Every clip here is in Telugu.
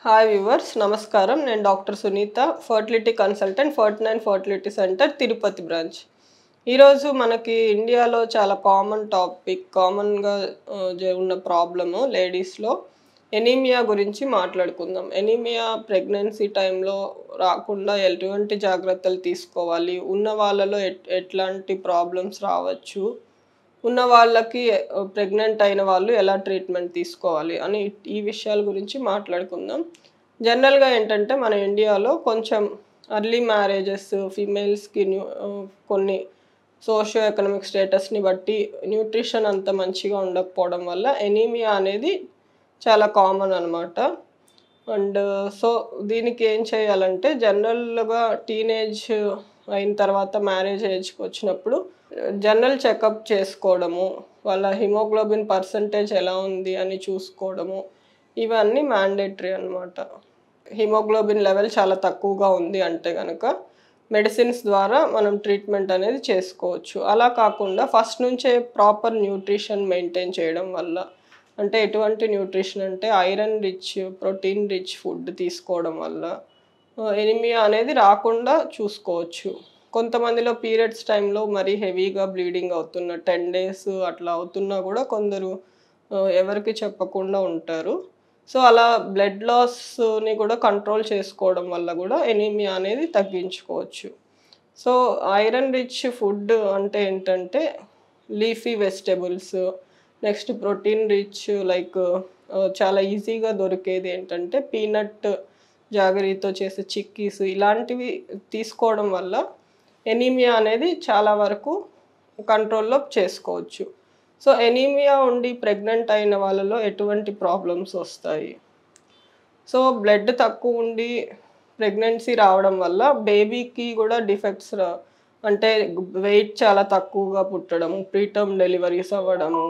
హాయ్ వ్యూవర్స్ నమస్కారం. నేను doctor Sunitha, fertility consultant, 49 fertility centre, Tirupati branch. ఈరోజు మనకి ఇండియాలో చాలా కామన్‌గా ఉన్న ప్రాబ్లము లేడీస్‌లో ఎనీమియా గురించి మాట్లాడుకుందాం. ఎనీమియా ప్రెగ్నెన్సీ టైంలో రాకుండా ఎటువంటి జాగ్రత్తలు తీసుకోవాలి? ఉన్న వాళ్ళలో ఎట్లాంటి ప్రాబ్లమ్స్ రావచ్చు? ఉన్న వాళ్ళకి ప్రెగ్నెంట్ అయిన వాళ్ళు ఎలా ట్రీట్మెంట్ తీసుకోవాలి అని ఈ విషయాల గురించి మాట్లాడుకుందాం. జనరల్‌గా ఏంటంటే మన ఇండియాలో కొంచెం ఎర్లీ మ్యారేజెస్ ఫీమేల్స్‌కి కొన్ని సోషియో ఎకనామిక్ స్టేటస్‌ని బట్టి న్యూట్రిషన్ అంత మంచిగా ఉండకపోవడం వల్ల ఎనీమియా అనేది చాలా కామన్ అనమాట. అండ్ సో, దీనికి ఏం చేయాలంటే జనరల్‌గా టీనేజ్ అయిన తర్వాత మ్యారేజ్ ఏజ్‌కి వచ్చినప్పుడు జనరల్ చెకప్ చేసుకోవడము, వాళ్ళ హిమోగ్లోబిన్ పర్సెంటేజ్ ఎలా ఉంది అని చూసుకోవడము, ఇవన్నీ మ్యాండేటరీ అనమాట. హిమోగ్లోబిన్ లెవెల్ చాలా తక్కువగా ఉంది అంటే గనక మెడిసిన్స్ ద్వారా మనం ట్రీట్మెంట్ అనేది చేసుకోవచ్చు. అలా కాకుండా ఫస్ట్ నుంచే ప్రాపర్ న్యూట్రిషన్ మెయింటైన్ చేయడం వల్ల, అంటే ఎటువంటి న్యూట్రిషన్ అంటే iron rich, protein rich food తీసుకోవడం వల్ల ఎనీమియా అనేది రాకుండా చూసుకోవచ్చు. కొంతమందిలో పీరియడ్స్ టైంలో మరీ హెవీగా బ్లీడింగ్ అవుతున్న 10 డేస్ అట్లా అవుతున్నా గూడా కొందరు ఎవరికీ చెప్పకుండా ఉంటారు. సో, అలా బ్లడ్ లాస్‌ని కూడా కంట్రోల్ చేసుకోవడం వల్ల గూడా ఎనీమియా అనేది తగ్గించుకోవచ్చు. సో, ఐరన్ రిచ్ ఫుడ్ అంటే ఏంటంటే leafy vegetables, next protein rich like చాలా ఈజీగా దొరికేది ఏంటంటే పీనట్ జాగరీతో చేసే చిక్కీస్ ఇలాంటివి తీసుకోవడం వల్ల ఎనీమియా అనేది చాలా వరకు కంట్రోల్‌లో చేసుకోవచ్చు. సో, ఎనీమియా ఉండి ప్రెగ్నెంట్ అయిన వాళ్ళలో ఎటువంటి ప్రాబ్లమ్స్ వస్తాయి? సో, బ్లడ్ తక్కువుండి ప్రెగ్నెన్సీ రావడం వల్ల బేబీకి గూడా డిఫెక్ట్స్ అంటే వెయిట్ చాలా తక్కువగా పుట్టడము, ప్రీటర్మ్ డెలివరీస్ అవ్వడము,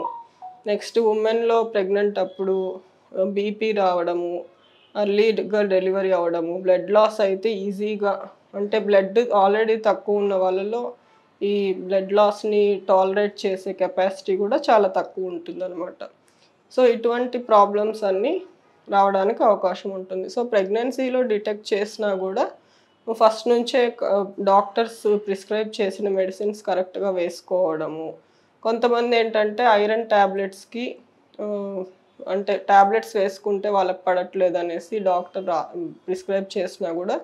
నెక్స్ట్ వుమెన్‌లో ప్రెగ్నెంట్ అప్పుడు బీపీ రావడము, ఎర్లీగా డెలివరీ అవ్వడము, బ్లడ్ లాస్ అయితే ఈజీగా అంటే బ్లడ్ ఆల్రెడీ తక్కువ ఉన్న వాళ్ళలో ఈ బ్లడ్ లాస్‌ని టాలరేట్ చేసే కెపాసిటీ గూడా చాలా తక్కువుంటుందనమాట. సో, ఇటువంటి ప్రాబ్లమ్స్ అన్నీ రావడానికి అవకాశం ఉంటుంది. సో, ప్రెగ్నెన్సీలో డిటెక్ట్ చేసినా గూడా ఫస్ట్ నుంచే డాక్టర్స్ ప్రిస్క్రైబ్ చేసిన మెడిసిన్స్ కరెక్ట్‌గా వేసుకోవడము. కొంతమందేంటంటే ఐరన్ టాబ్లెట్స్‌కి అంటే టాబ్లెట్స్ వేసుకుంటే వాళ్ళకి పడట్లేదనేసి డాక్టర్ ప్రిస్క్రైబ్ చేసినా గూడా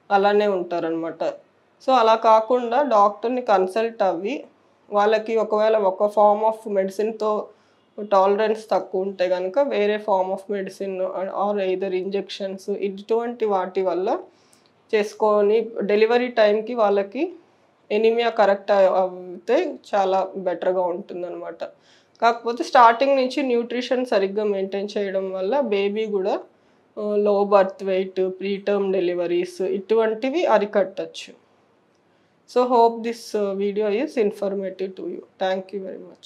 అలానే ఉంటారనమాట. సో, అలా కాకుండా డాక్టర్‌ని కన్సల్ట్ అవ్వి వాళ్ళకి ఒకవేళ ఒక ఫార్మ్ ఆఫ్ మెడిసిన్‌తో టాలరెన్స్ తక్కువుంటే గనక వేరే form of medicine or either injections ఇటువంటి వాటి వల్ల చేసుకొని డెలివరీ టైంకి వాళ్ళకి ఎనీమియా కరెక్ట్ అవుతే చాలా బెటర్‌గా ఉంటుందనమాట. కాకపోతే స్టార్టింగ్ నుంచి న్యూట్రిషన్ సరిగ్గా మెయింటైన్ చేయడం వల్ల బేబీ గూడా low birth weight, preterm deliveries ఇటువంటివి అరికట్టొచ్చు. So hope this video is informative to you. Thank you very much.